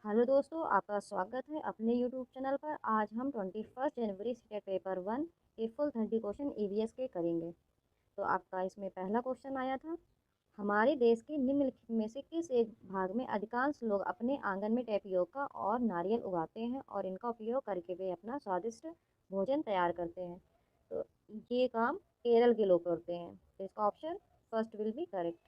Hello दोस्तों, आपका स्वागत है अपने यूट्यूब चैनल पर। आज हम 21 जनवरी स्टेट पेपर 1 के फुल 30 क्वेश्चन ईवीएस के करेंगे। तो आपका इसमें पहला क्वेश्चन आया था, हमारे देश के निम्नलिखित में से किस एक भाग में अधिकांश लोग अपने आंगन में टेपियोका और नारियल उगाते हैं और इनका उपयोग करके वे अपना स्वादिष्ट भोजन तैयार करते हैं। तो ये काम केरल के लोग करते हैं। तो इसका option first will be correct.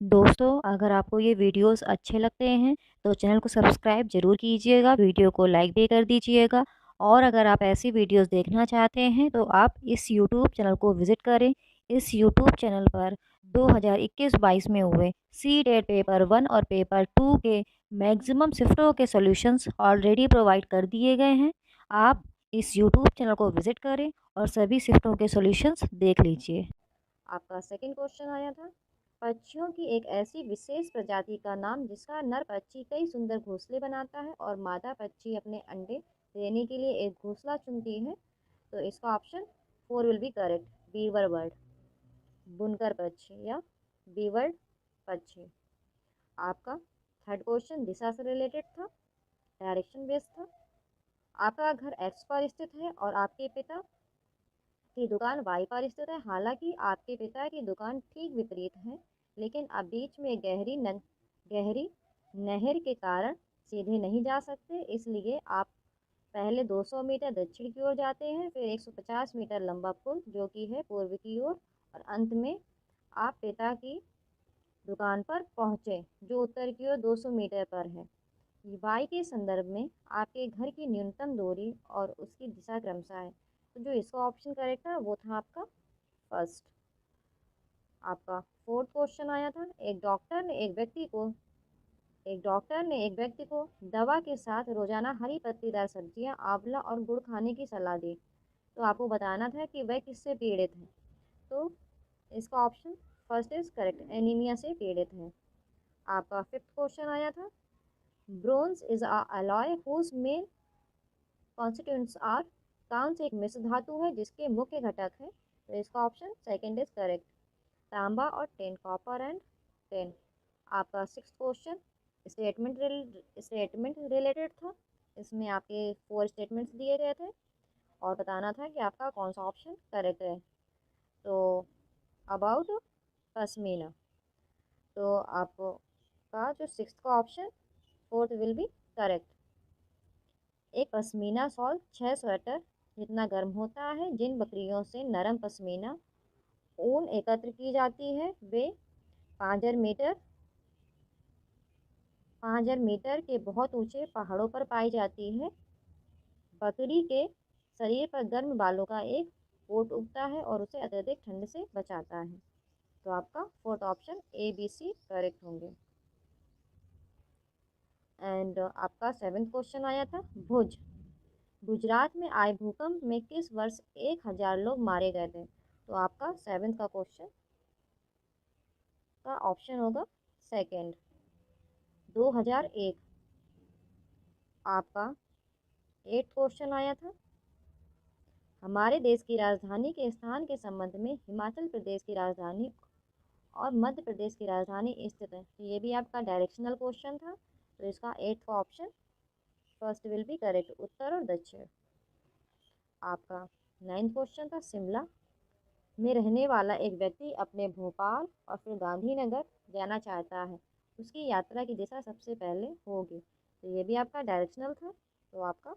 दोस्तों, अगर आपको ये वीडियोस अच्छे लगते हैं तो चैनल को सब्सक्राइब ज़रूर कीजिएगा, वीडियो को लाइक भी कर दीजिएगा। और अगर आप ऐसी वीडियोस देखना चाहते हैं तो आप इस यूट्यूब चैनल को विज़िट करें। इस यूट्यूब चैनल पर 2021-22 में हुए सी-टेट पेपर 1 और पेपर 2 के मैक्सिमम शिफ्टों के सॉल्यूशंस ऑलरेडी प्रोवाइड कर दिए गए हैं। आप इस यूट्यूब चैनल को विज़िट करें और सभी शिफ्टों के सॉल्यूशंस देख लीजिए। आपका सेकंड क्वेश्चन आया था, पक्षियों की एक ऐसी विशेष प्रजाति का नाम जिसका नर पक्षी कई सुंदर घोंसले बनाता है और मादा पक्षी अपने अंडे देने के लिए एक घोंसला चुनती है। तो इसका option 4 will be correct, beaver bird, बुनकर पक्षी या बीवर्ड पक्षी। आपका थर्ड क्वेश्चन दिशा से रिलेटेड था, डायरेक्शन बेस्ड था। आपका घर एक्स पर स्थित है और आपके पिता की दुकान वाई पर स्थित है। हालांकि आपके पिता की दुकान ठीक विपरीत है, लेकिन आप बीच में गहरी नहर के कारण सीधे नहीं जा सकते। इसलिए आप पहले 200 मीटर दक्षिण की ओर जाते हैं, फिर 150 मीटर लंबा पुल जो कि है पूर्व की ओर, और अंत में आप पिता की दुकान पर पहुँचे जो उत्तर की ओर 200 मीटर पर है। वाई के संदर्भ में आपके घर की न्यूनतम दूरी और उसकी दिशा क्रमशः है। तो जो इसका ऑप्शन करेक्ट है वो था आपका फर्स्ट। आपका फोर्थ क्वेश्चन आया था, एक डॉक्टर ने एक व्यक्ति को दवा के साथ रोजाना हरी पत्तीदार सब्जियां, आंवला और गुड़ खाने की सलाह दी। तो आपको बताना था कि वह किससे पीड़ित है। तो इसका option first is correct, anaemia से पीड़ित है। आपका फिफ्थ क्वेश्चन आया था, bronze is a alloy whose main constituents are, कांस्य एक मिश्र धातु है जिसके मुख्य घटक है। तो इसका ऑप्शन सेकंड इज करेक्ट, तांबा और टिन, कॉपर एंड टिन। आपका सिक्स क्वेश्चन स्टेटमेंट रिलेटेड था। इसमें आपके 4 स्टेटमेंट्स दिए गए थे और बताना था कि आपका कौन सा ऑप्शन करेक्ट है। तो अबाउट पश्मीना, तो आपका जो सिक्स का option fourth will be correct. एक पश्मीना शॉल 6 स्वेटर जितना गर्म होता है। जिन बकरियों से नरम पश्मीना ऊन एकत्र की जाती है वे 5000 मीटर 5000 मीटर के बहुत ऊंचे पहाड़ों पर पाई जाती है। बकरी के शरीर पर गर्म बालों का एक कोट उगता है और उसे अत्यधिक ठंड से बचाता है। तो आपका fourth option A B C correct होंगे। एंड आपका सेवेंथ क्वेश्चन आया था, भुज गुजरात में आए भूकंप में किस वर्ष 1000 लोग मारे गए थे। तो आपका सेवेंथ का क्वेश्चन का ऑप्शन होगा सेकंड, 2001। आपका एट क्वेश्चन आया था, हमारे देश की राजधानी के स्थान के संबंध में हिमाचल प्रदेश की राजधानी और मध्य प्रदेश की राजधानी स्थित है। तो ये भी आपका डायरेक्शनल क्वेश्चन था। तो इसका एट का option first will be correct, उत्तर और दक्षिण। आपका नाइन्थ क्वेश्चन था, शिमला में रहने वाला एक व्यक्ति अपने भोपाल और फिर गांधीनगर जाना चाहता है, उसकी यात्रा की दिशा सबसे पहले होगी। तो ये भी आपका डायरेक्शनल था। तो आपका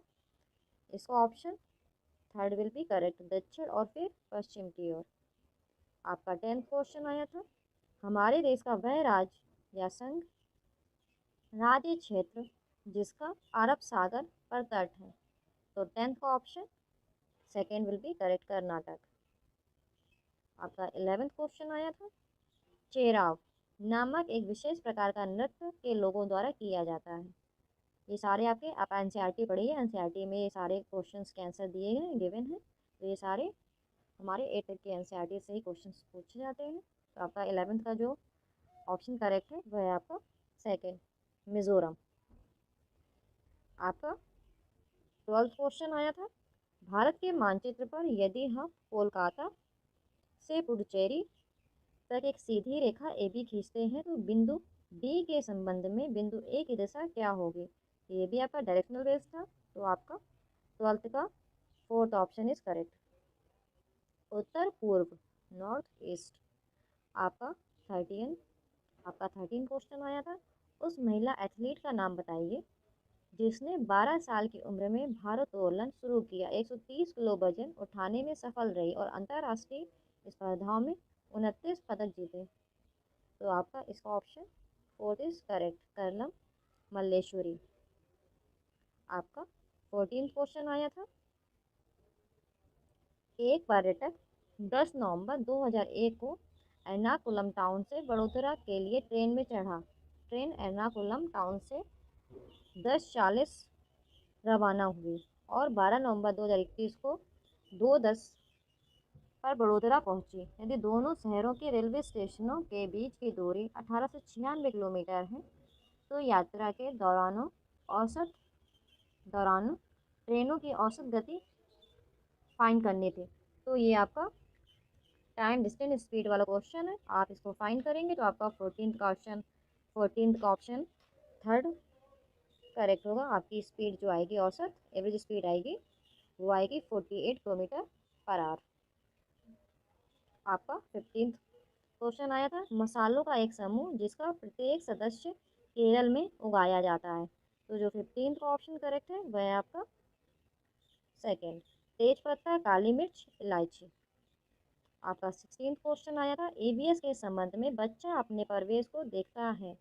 इसका option third will be correct, दक्षिण और फिर पश्चिम की ओर। आपका टेंथ क्वेश्चन आया था, हमारे देश का वह राज्य या संघ राज्य क्षेत्र जिसका अरब सागर पर तट है। तो टेंथ का option second will be correct, Karnataka. आपका 11th क्वेश्चन आया था, चेराव नामक एक विशेष प्रकार का नृत्य के लोगों द्वारा किया जाता है। ये सारे आपके, आप एनसीईआरटी पढ़िए, एनसीईआरटी में ये सारे क्वेश्चंस के आंसर दिए हैं, गिवन है। तो ये सारे हमारे 8 के एनसीईआरटी से ही क्वेश्चंस पूछे जाते हैं। तो आपका 11th का जो ऑप्शन करेक्ट है वह है आपका सेकेंड, मिजोरम। आपका 12th क्वेश्चन आया था, भारत के मानचित्र पर यदि हम कोलकाता से पुडुचेरी तक एक सीधी रेखा ए बी खींचते हैं तो बिंदु डी के संबंध में बिंदु ए की दिशा क्या होगी। ये भी आपका डायरेक्शनल बेस था। तो आपका 12th का 4th ऑप्शन इज करेक्ट। उत्तर पूर्व, नॉर्थ ईस्ट। आपका 13 क्वेश्चन आया था। उस महिला एथलीट का नाम बताइए जिसने 12 साल की उम्र में भारोत्तोलन शुरू किया, 130 किलो वजन उठाने में सफल रही और अंतर्राष्ट्रीय स्पर्धाओं में 29 पदक जीते। तो आपका इसका ऑप्शन 4 इज करेक्ट, कर्लम मल्लेश्वरी। आपका 14 क्वेश्चन आया था। एक पर्यटक 10 नवंबर 2001 को एर्नाकुलम टाउन से वडोदरा के लिए ट्रेन में चढ़ा। ट्रेन एर्नाकुलम टाउन से 10:40 रवाना हुई और 12 नवंबर 2021 को 2:10 पर वडोदरा पहुंची। यदि दोनों शहरों के रेलवे स्टेशनों के बीच की दूरी 1896 किलोमीटर है तो यात्रा के दौरान ट्रेनों की औसत गति फाइंड करनी थी। तो ये आपका टाइम डिस्टेंस स्पीड वाला क्वेश्चन है। आप इसको फाइंड करेंगे तो आपका 14th का ऑप्शन थर्ड करेक्ट होगा। आपकी स्पीड जो आएगी, औसत एवरेज स्पीड आएगी, वो आएगी 48 किलोमीटर पर आवर। आपका 15th क्वेश्चन आया था। मसालों का एक समूह जिसका प्रत्येक सदस्य केरल में उगाया जाता है। तो जो 15th का ऑप्शन करेक्ट है वह है आपका सेकेंड, तेज पत्ता, काली मिर्च, इलायची। आपका 16th क्वेश्चन आया था। ईवीएस के संबंध में बच्चा अपने परिवेश को देखता है,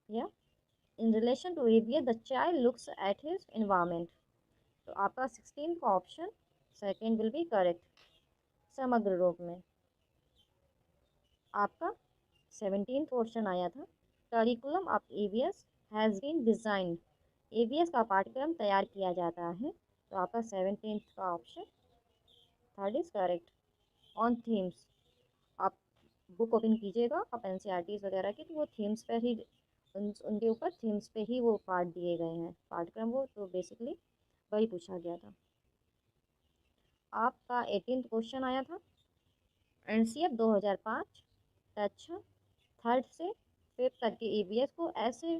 या in relation to EVS the child looks at his environment. तो आपका 16th का option second will be correct, समग्र रूप में। आपका 17th क्वेश्चन आया था। Curriculum of EVS has been designed. EVS का पाठ्यक्रम तैयार किया जाता है। तो आपका 17th का option third is correct. On themes, आप बुक ओपन कीजिएगा आप एनसीईआरटीज वगैरह की, तो वो थीम्स पर ही उनके ऊपर थीम्स पे ही वो पार्ट दिए गए हैं, पाठ्यक्रम वो, तो बेसिकली वही पूछा गया था। आपका 18th क्वेश्चन आया था। एनसीएफ 2005 कक्षा 3rd से 5th तक के ईवीएस को ऐसे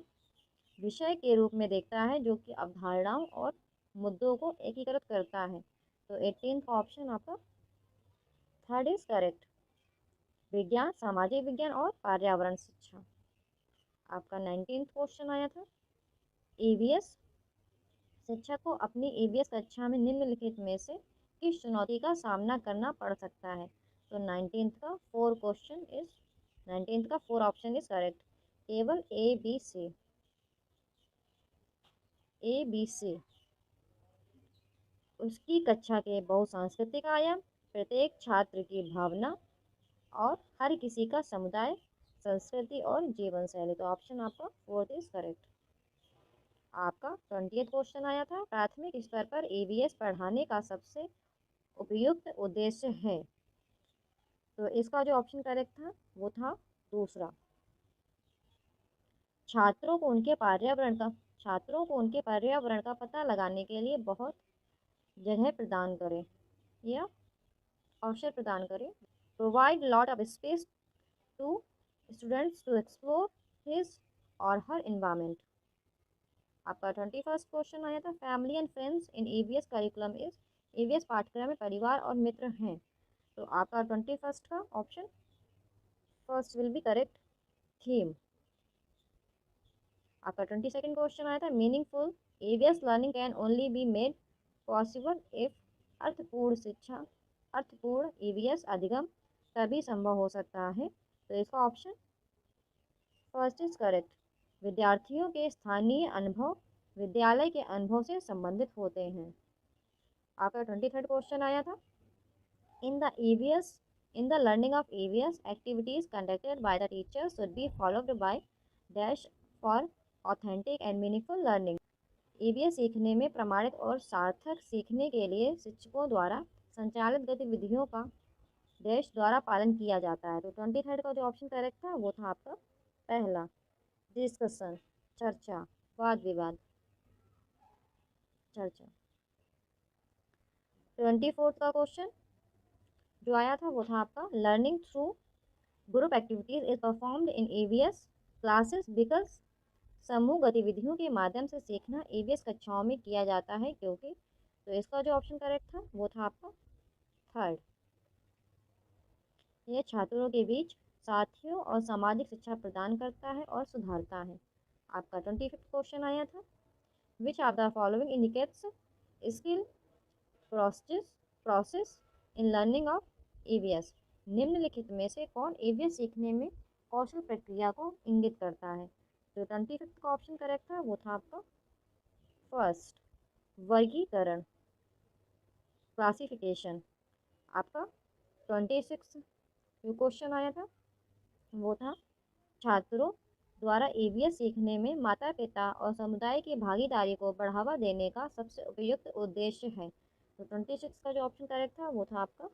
विषय के रूप में देखता है जो कि अवधारणाओं और मुद्दों को एकीकृत करता है। तो 18th का ऑप्शन आपका थर्ड इज करेक्ट, विज्ञान, सामाजिक विज्ञान और पर्यावरण शिक्षा। आपका 19th क्वेश्चन आया था। ईवीएस शिक्षक को अपनी ईवीएस कक्षा में निम्नलिखित में से किस चुनौती का सामना करना पड़ सकता है। तो 19th का 4 ऑप्शन इज करेक्ट, केवल ए बी सी। उसकी कक्षा के बहुसांस्कृतिक आयाम, प्रत्येक छात्र की भावना और हर किसी का समुदाय, संस्कृति और जीवन शैली। तो ऑप्शन आपका 4th इज करेक्ट। आपका 20th क्वेश्चन आया था। प्राथमिक स्तर पर ईवीएस पढ़ाने का सबसे उपयुक्त उद्देश्य है। तो इसका जो ऑप्शन करेक्ट था वो था दूसरा, छात्रों को उनके पर्यावरण का पता लगाने के लिए बहुत जगह प्रदान करें या अवसर प्रदान करें। Provide lot of space to students to explore his और हर इन्वायरमेंट। आपका 21st क्वेश्चन आया था। Family and friends in EVS curriculum is. EVS पाठ्यक्रम में परिवार और मित्र हैं। तो आपका 21st का option first will be correct, theme. आपका 22nd क्वेश्चन आया था। Meaningful EVS learning can only be made possible if. अर्थपूर्ण ईवीएस अधिगम तभी संभव हो सकता है। तो इसका ऑप्शन फर्स्ट इज करेक्ट, विद्यार्थियों के स्थानीय अनुभव विद्यालय के अनुभव से संबंधित होते हैं। आपका 23rd क्वेश्चन आया था। In the learning of EVS activities conducted by the teacher should be followed by dash for authentic and meaningful learning. EVS सीखने में प्रमाणित और सार्थक सीखने के लिए शिक्षकों द्वारा संचालित गतिविधियों का डैश द्वारा पालन किया जाता है। तो 23rd का जो ऑप्शन करेक्ट था वो था आपका पहला, डिस्कशन, चर्चा, वाद विवाद, चर्चा। 24th का क्वेश्चन जो आया था वो था आपका, learning through group activities is performed in EVS classes because समूह गतिविधियों के माध्यम से सीखना ईवीएस कक्षाओं में किया जाता है क्योंकि, तो इसका जो ऑप्शन करेक्ट था वो था आपका थर्ड। यह छात्रों के बीच साथियों और सामाजिक शिक्षा प्रदान करता है और सुधारता है। आपका 25th क्वेश्चन आया था, which of the following indicates skill process in learning of EVS. निम्नलिखित में से कौन ईवीएस सीखने में कौशल प्रक्रिया को इंगित करता है। तो 25th का ऑप्शन करेक्ट था वो था आपका फर्स्ट, वर्गीकरण, क्लासिफिकेशन। आपका 26 जो क्वेश्चन आया था वो था, छात्रों द्वारा ईवीएस सीखने में माता पिता और समुदाय की भागीदारी को बढ़ावा देने का सबसे उपयुक्त उद्देश्य है। तो 26 का जो ऑप्शन करेक्ट था वो था आपका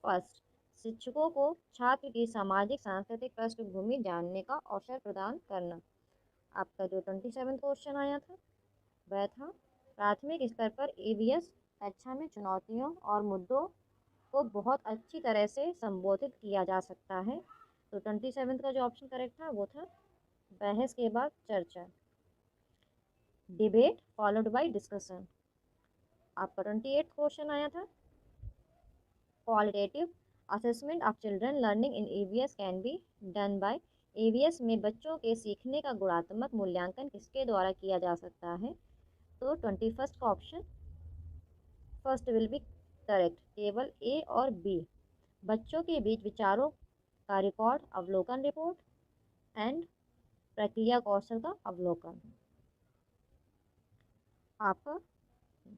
फर्स्ट, शिक्षकों को छात्र की सामाजिक सांस्कृतिक पृष्ठभूमि जानने का अवसर प्रदान करना। आपका जो 27 क्वेश्चन आया था वह था, प्राथमिक स्तर पर ईवीएस कक्षा में चुनौतियों और मुद्दों को बहुत अच्छी तरह से संबोधित किया जा सकता है। तो 27 का जो ऑप्शन करेक्ट था वो था बहस के बाद चर्चा, डिबेट फॉलोड बाय डिस्कशन। आपका 28 क्वेश्चन आया था, qualitative assessment of children learning in EVS can be done by. EVS में बच्चों के सीखने का गुणात्मक मूल्यांकन किसके द्वारा किया जा सकता है। तो 21 का option first will be correct, केवल ए और बी। बच्चों के बीच विचारों का रिकॉर्ड, अवलोकन रिपोर्ट एंड प्रक्रिया कौशल का अवलोकन। आपका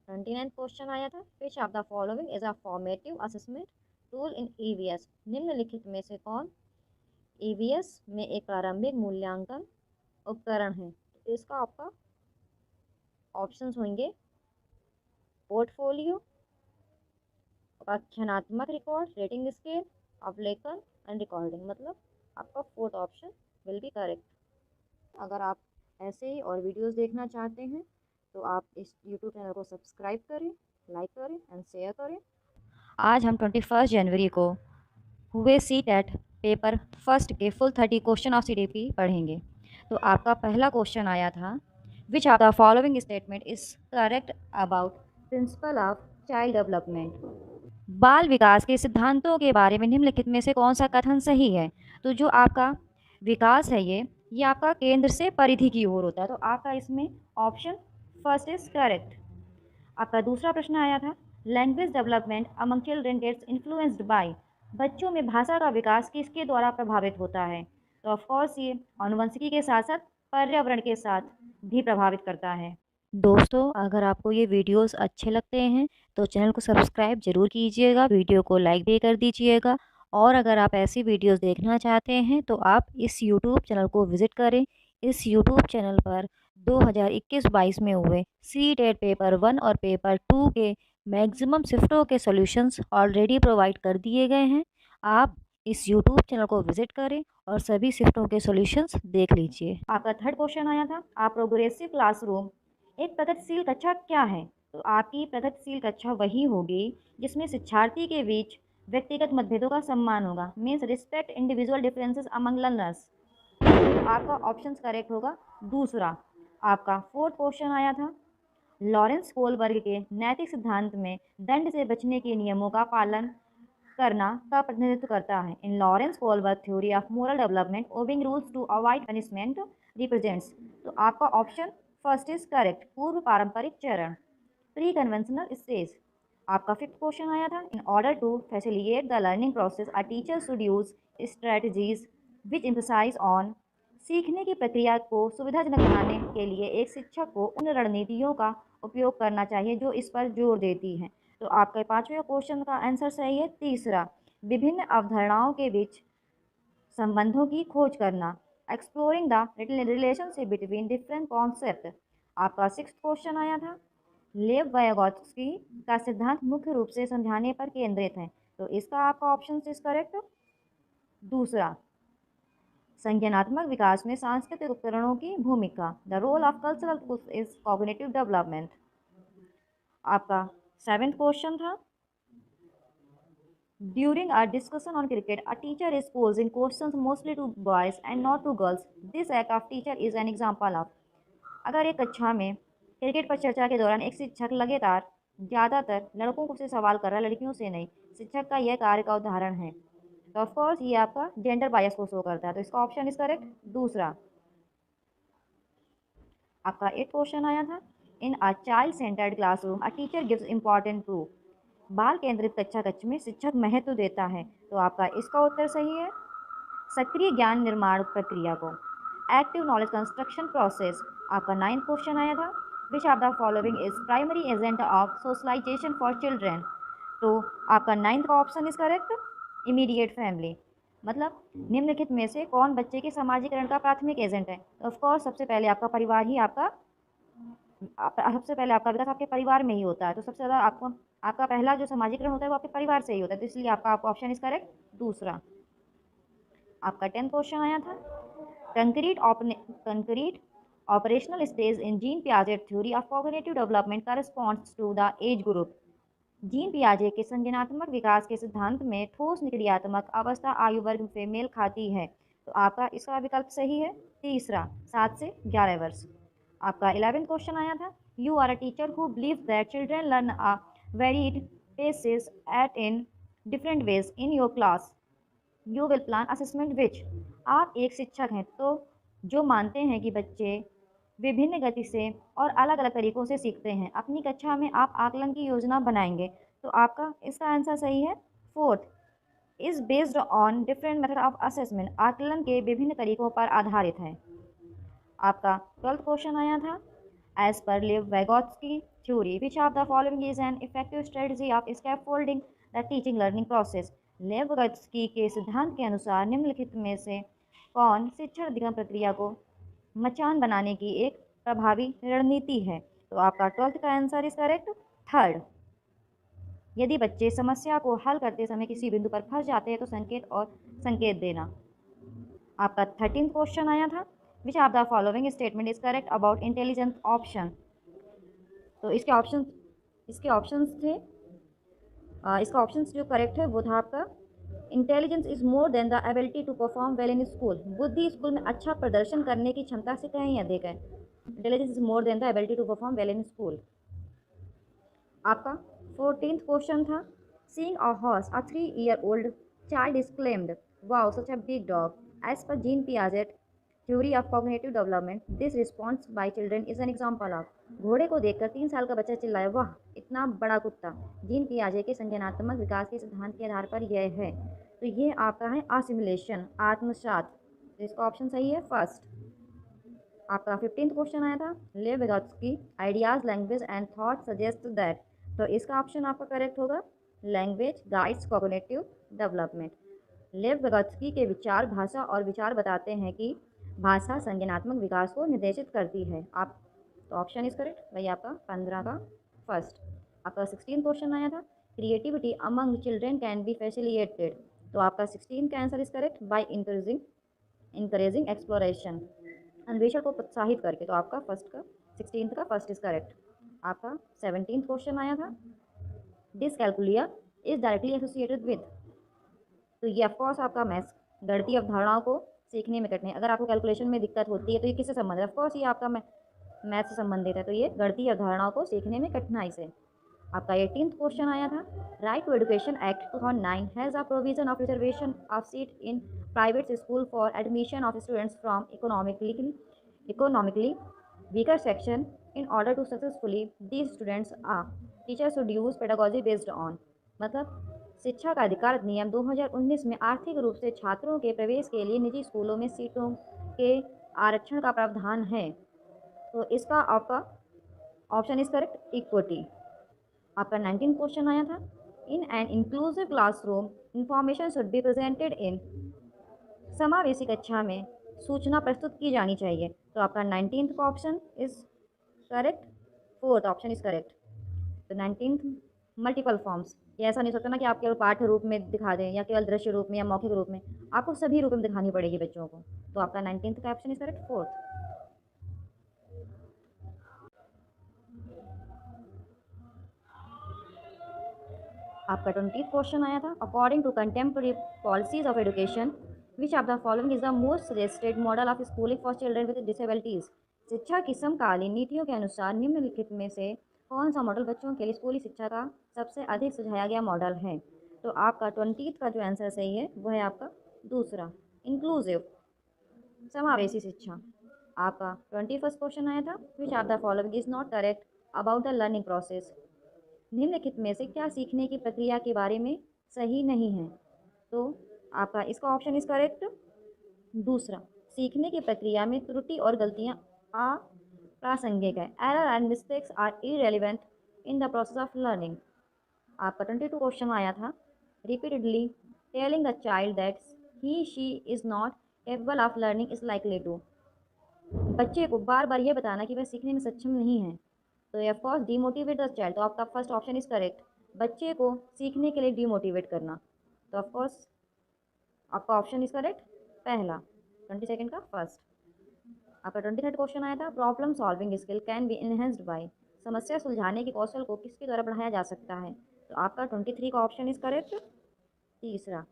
29 क्वेश्चन आया था, which of the following is a formative assessment tool in EVS. निम्नलिखित में से कौन ईवीएस में एक प्रारंभिक मूल्यांकन उपकरण है। तो इसका आपका ऑप्शंस होंगे पोर्टफोलियो, व्याख्यानात्मक रिकॉर्ड, रेटिंग स्केल, अवलोकन एंड रिकॉर्डिंग। मतलब आपका fourth option will be correct. अगर आप ऐसे ही और वीडियोस देखना चाहते हैं तो आप इस यूट्यूब चैनल को सब्सक्राइब करें, लाइक करें एंड शेयर करें। आज हम 21 जनवरी को हुए सीटेट पेपर फर्स्ट के फुल 30 क्वेश्चन ऑफ सीडीपी पढ़ेंगे। तो आपका पहला क्वेश्चन आया था, which of the following statement is correct about principle of child development. बाल विकास के सिद्धांतों के बारे में निम्नलिखित में से कौन सा कथन सही है। तो जो आपका विकास है ये आपका केंद्र से परिधि की ओर होता है। तो आपका इसमें ऑप्शन फर्स्ट इज करेक्ट। आपका दूसरा प्रश्न आया था, language development among children gets influenced by. बच्चों में भाषा का विकास किसके द्वारा प्रभावित होता है। तो ऑफकोर्स ये आनुवंशिकी के साथ साथ पर्यावरण के साथ भी प्रभावित करता है। दोस्तों, अगर आपको ये वीडियोस अच्छे लगते हैं तो चैनल को सब्सक्राइब जरूर कीजिएगा, वीडियो को लाइक भी कर दीजिएगा। और अगर आप ऐसी वीडियोस देखना चाहते हैं तो आप इस यूट्यूब चैनल को विज़िट करें। इस यूट्यूब चैनल पर 2021-22 में हुए सीटेट पेपर 1 और पेपर 2 के मैक्सिमम शिफ्टों के सॉल्यूशंस ऑलरेडी प्रोवाइड कर दिए गए हैं। आप इस यूट्यूब चैनल को विजिट करें और सभी शिफ्टों के सॉल्यूशंस देख लीजिए। आपका थर्ड क्वेश्चन आया था, आप प्रोग्रेसिव क्लासरूम एक प्रगतिशील कक्षा क्या है। तो आपकी प्रगतिशील कक्षा वही होगी जिसमें शिक्षार्थी के बीच व्यक्तिगत मतभेदों का सम्मान होगा, means respect individual differences among learners. आपका ऑप्शन करेक्ट होगा दूसरा। आपका फोर्थ क्वेश्चन आया था, लॉरेंस कोलबर्ग के नैतिक सिद्धांत में दंड से बचने के नियमों का पालन करना का प्रतिनिधित्व करता है। In Lawrence Kohlberg theory of moral development obeying rules to avoid punishment represents. तो आपका ऑप्शन फर्स्ट इज करेक्ट, पूर्व पारंपरिक चरण, प्री कन्वेंशनल स्टेज। आपका फिफ्थ क्वेश्चन आया था, in order to facilitate the learning process a teacher should use strategies which emphasise on. सीखने की प्रक्रिया को सुविधाजनक बनाने के लिए एक शिक्षक को उन रणनीतियों का उपयोग करना चाहिए जो इस पर जोर देती हैं। तो आपके पांचवें क्वेश्चन का आंसर सही है तीसरा, विभिन्न अवधारणाओं के बीच संबंधों की खोज करना, exploring the relationship between different concept. आपका सिक्स्थ क्वेश्चन आया था, लेव वायगोत्स्की का सिद्धांत मुख्य रूप से समझाने पर केंद्रित है। तो इसका आपका ऑप्शन इज करेक्ट दूसरा, संज्ञानात्मक विकास में सांस्कृतिक उपकरणों की भूमिका, the role of cultural is cognitive development. आपका सेवेंथ क्वेश्चन था, During a discussion on cricket, a teacher is posing questions mostly to boys and not to girls. This act of teacher is an example of. अगर एक कक्षा में cricket पर चर्चा के दौरान एक शिक्षक लगातार ज़्यादातर लड़कों को से सवाल कर रहा है, लड़कियों से नहीं, शिक्षक का यह कार्य का उदाहरण है। तो ऑफ कोर्स ये आपका जेंडर बायस को शो करता है, तो इसका ऑप्शन इज करेक्ट दूसरा। आपका एक क्वेश्चन आया था, in a child centred classroom a teacher gives important proof. बाल केंद्रित कक्षा कक्ष में शिक्षक महत्व देता है, तो आपका इसका उत्तर सही है सक्रिय ज्ञान निर्माण प्रक्रिया को, एक्टिव नॉलेज कंस्ट्रक्शन प्रोसेस। आपका 9th क्वेश्चन आया था, which of the following is primary agent of socialisation for children. तो आपका 9th का option is correct immediate family, मतलब निम्नलिखित में से कौन बच्चे के समाजीकरण का प्राथमिक एजेंट है। तो ऑफकोर्स सबसे पहले आपका परिवार ही सबसे पहले आपका विकास आपके परिवार में ही होता है, तो सबसे ज़्यादा आपका पहला जो समाजीकरण होता है वो आपके परिवार से ही होता है, तो इसलिए आपका ऑप्शन इज करेक्ट दूसरा। आपका 10th क्वेश्चन आया था, concrete operational stage in Jean Piaget theory of cognitive development corresponds to the age group. Jean पियाजे के संज्ञानात्मक विकास के सिद्धांत में ठोस निक्रियात्मक अवस्था आयु वर्ग से मेल खाती है, तो आपका इसका विकल्प सही है तीसरा 7 से 11 वर्ष। आपका 11th क्वेश्चन आया था, you are a teacher who believe that children learn a varied paces at in different ways in your class, you will plan assessment which. आप एक शिक्षक हैं तो जो मानते हैं कि बच्चे विभिन्न गति से और अलग अलग तरीक़ों से सीखते हैं, अपनी कक्षा में आप आकलन की योजना बनाएंगे, तो आपका इसका आंसर सही है fourth is based on different method of assessment, आकलन के विभिन्न तरीक़ों पर आधारित है। आपका 12th क्वेश्चन आया था, as per Lev Vygotsky theory which of the following is an effective strategy of scaffolding the teaching learning process. Lev Vygotsky के सिद्धांत के अनुसार निम्नलिखित में से कौन शिक्षण अधिगम प्रक्रिया को मचान बनाने की एक प्रभावी रणनीति है। तो आपका 12th का आंसर इज करेक्ट थर्ड। यदि बच्चे समस्या को हल करते समय किसी बिंदु पर फंस जाते हैं तो संकेत देना। आपका 13th क्वेश्चन आया था, which of the following statement is correct about intelligence option. तो इसका ऑप्शन जो करेक्ट है वो था आपका intelligence is more than the ability to perform well in school. बुद्धि स्कूल में अच्छा प्रदर्शन करने की क्षमता से कहें या देखें, intelligence is more than the ability to perform well in school. आपका 14th क्वेश्चन था, seeing a horse a 3-year-old child is claimed wow such a big dog as per Jean Piaget theory of cognitive development, this response by children is an example of. घोड़े को देखकर 3 साल का बच्चा चिल्लाया वाह इतना बड़ा कुत्ता, जीन पियाजे के संज्ञानात्मक विकास के सिद्धांत के आधार पर यह है। तो ये आपका है आसिमुलेशन आत्मसात, तो इसका ऑप्शन सही है फर्स्ट। आपका 15th क्वेश्चन आया था, Lev Vygotsky ideas language and thought suggest that. तो इसका ऑप्शन आपका करेक्ट होगा लैंग्वेज गाइड्स कॉग्निटिव डेवलपमेंट। लेव विगोत्स्की के विचार भाषा और विचार बताते हैं कि भाषा संज्ञानात्मक विकास को निर्देशित करती है। आप तो ऑप्शन इज करेक्ट वही आपका 15 का फर्स्ट। आपका 16th क्वेश्चन आया था, creativity among children can be facilitated. तो आपका 16 का answer is correct by encouraging exploration, अन्वेषण को प्रोत्साहित करके। तो आपका 16th का फर्स्ट इज करेक्ट। आपका 17th क्वेश्चन आया था, dyscalculia is directly associated with. तो ये ऑफकोर्स आपका मैथ्स गणितीय अवधारणाओं को सीखने में कठिनाई, अगर आपको कैलकुलेशन में दिक्कत होती है तो ये किससे संबंधित है, ऑफकोर्स ये आपका मैथ से संबंधित है, तो ये गणितीय अवधारणाओं को सीखने में कठिनाई से। आपका 18th क्वेश्चन आया था, right to education act 2009 has a provision of reservation of seat in private school for admission of students from economically weaker section in order to successfully these students are teacher should use pedagogy based on. मतलब शिक्षा का अधिकार अधिनियम 2019 में आर्थिक रूप से छात्रों के प्रवेश के लिए निजी स्कूलों में सीटों के आरक्षण का प्रावधान है, तो इसका आपका ऑप्शन इज करेक्ट इक्विटी। आपका 19th क्वेश्चन आया था, in an inclusive classroom information should be presented in. समावेशी कक्षा में सूचना प्रस्तुत की जानी चाहिए, तो आपका 19th का option is correct fourth option is correct. तो 19th मल्टीपल फॉर्म्स, ये ऐसा नहीं सोचता ना कि आप केवल पाठ्य रूप में दिखा दें या केवल दृश्य रूप में या मौखिक रूप में, आपको सभी रूप में दिखानी पड़ेगी बच्चों को, तो आपका 19th का ऑप्शन इज करेक्ट फोर्थ। आपका 20th क्वेश्चन आया था, according to contemporary policies of education which of the following is the most suggested model of schooling for children with disabilities. शिक्षा की समकालीन नीतियों के अनुसार निम्नलिखित में से कौन सा मॉडल बच्चों के लिए स्कूली शिक्षा का सबसे अधिक सुझाया गया मॉडल है। तो आपका 20th का जो आंसर सही है वह है आपका दूसरा, इंक्लूसिव, समावेशी शिक्षा। आपका 21st क्वेश्चन आया था, which of the following is not correct about the learning process. निम्नलिखित में से क्या सीखने की प्रक्रिया के बारे में सही नहीं है। तो आपका इसका ऑप्शन इज करेक्ट दूसरा, सीखने की प्रक्रिया में त्रुटि और गलतियां अप्रासंगिक है। Error and mistakes are irrelevant in the process of learning. आपका 22 क्वेश्चन आया था, repeatedly telling the child that he she is not capable of learning is likely to. बच्चे को बार बार ये बताना कि वह सीखने में सक्षम नहीं है, तो of course demotivate the child. तो आपका फर्स्ट ऑप्शन इज करेक्ट, बच्चे को सीखने के लिए डीमोटिवेट करना। तो ऑफ कोर्स आपका ऑप्शन इज करेक्ट पहला, 22nd का फर्स्ट। आपका 23rd क्वेश्चन आया था, problem solving skill can be enhanced by. समस्या सुलझाने के कौशल को किसके द्वारा बढ़ाया जा सकता है। तो आपका 23 का ऑप्शन इज करेक्ट तीसरा,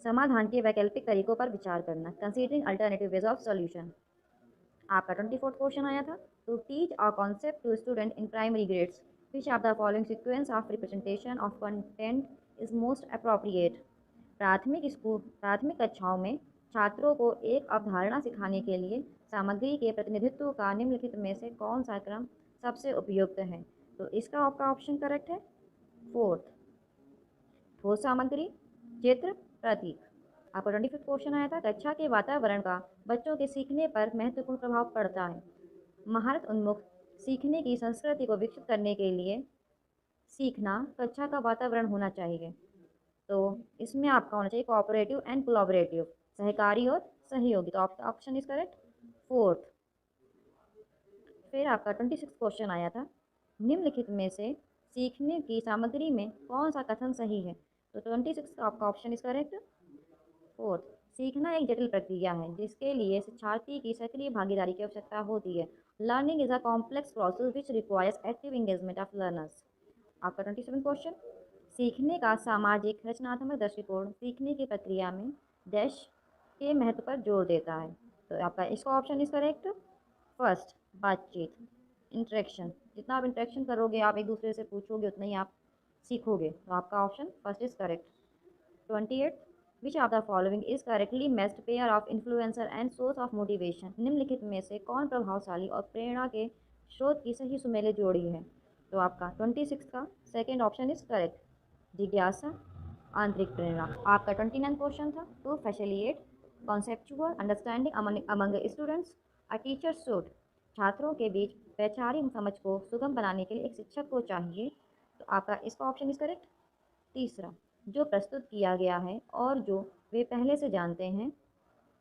समाधान के वैकल्पिक तरीकों पर विचार करना, considering alternative ways of solution. आपका 24th क्वेश्चन आया था, to teach a concept to student in primary grades which of the following sequence of representation of content is most appropriate. प्राथमिक कक्षाओं में छात्रों को एक अवधारणा सिखाने के लिए सामग्री के प्रतिनिधित्व का निम्नलिखित में से कौन सा क्रम सबसे उपयुक्त है। तो इसका आपका ऑप्शन करेक्ट है फोर्थ, ठोस सामग्री, चित्र, प्रतीक। आपका 25th क्वेश्चन आया था, कक्षा के वातावरण का बच्चों के सीखने पर महत्वपूर्ण प्रभाव पड़ता है। महारत उन्मुख सीखने की संस्कृति को विकसित करने के लिए सीखना कक्षा का वातावरण होना चाहिए। तो इसमें आपका होना चाहिए कोऑपरेटिव एंड कोलैबोरेटिव, सहकारी और सहयोगी। तो आपका ऑप्शन इज करेक्ट फोर्थ। फिर आपका 26th क्वेश्चन आया था, निम्नलिखित में से सीखने की सामग्री में कौन सा कथन सही है। तो 26 का आपका ऑप्शन इज करेक्ट फोर्थ, सीखना एक जटिल प्रक्रिया है जिसके लिए शिक्षार्थी की सक्रिय भागीदारी की आवश्यकता होती है। Learning is a complex process which requires active engagement of learners. आपका 27 क्वेश्चन, सीखने का सामाजिक रचनात्मक दृष्टिकोण सीखने की प्रक्रिया में डैश के महत्व पर जोर देता है। तो आपका इसका ऑप्शन इज करेक्ट फर्स्ट, बातचीत, इंटरेक्शन। जितना आप इंटरेक्शन करोगे, आप एक दूसरे से पूछोगे, उतना ही आप सीखोगे। तो आपका option first is correct. 28, which of the following is correctly matched pair of influencer and source of motivation. निम्नलिखित में से कौन प्रभावशाली और प्रेरणा के स्रोत की सही सुमेले जोड़ी है। तो आपका 26 का सेकेंड ऑप्शन इज करेक्ट, जिज्ञासा, आंतरिक प्रेरणा। आपका 29 क्वेश्चन था, to facilitate conceptual understanding among students a teacher should. छात्रों के बीच वैचारिक समझ को सुगम बनाने के लिए एक शिक्षक को चाहिए। तो आपका इसका ऑप्शन इज करेक्ट तीसरा, जो प्रस्तुत किया गया है और जो वे पहले से जानते हैं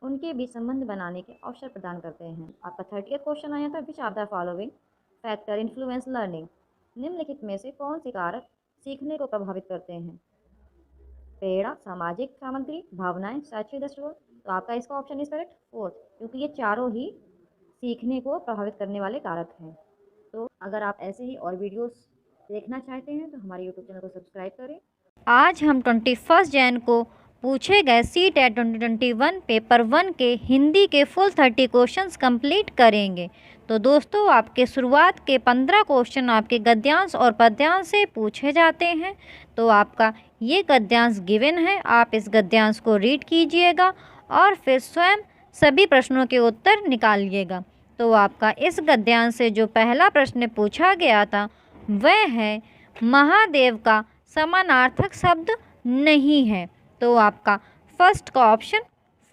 उनके बीच संबंध बनाने के अवसर प्रदान करते हैं। आपका 30th क्वेश्चन आया था, which of the following factor influence learning. निम्नलिखित में से कौन से कारक सीखने को प्रभावित करते हैं। प्रेरणा, सामाजिक सामग्री, भावनाएं, शैक्षिक दृष्टिकोण। तो आपका इसका ऑप्शन इज करेक्ट फोर्थ, क्योंकि ये चारों ही सीखने को प्रभावित करने वाले कारक हैं। तो अगर आप ऐसे ही और वीडियोस देखना चाहते हैं तो हमारे यूट्यूब चैनल को सब्सक्राइब करें। आज हम 21 जैन को पूछे गए CTET 2021 पेपर 1 के हिंदी के फुल 30 क्वेश्चंस कंप्लीट करेंगे। तो दोस्तों, आपके शुरुआत के 15 क्वेश्चन आपके गद्यांश और पद्यांश से पूछे जाते हैं। तो आपका ये गद्यांश गिवन है, आप इस गद्यांश को रीड कीजिएगा और फिर स्वयं सभी प्रश्नों के उत्तर निकालिएगा। तो आपका इस गद्यांश से जो पहला प्रश्न पूछा गया था वह है, महादेव का समानार्थक शब्द नहीं है। तो आपका फर्स्ट का ऑप्शन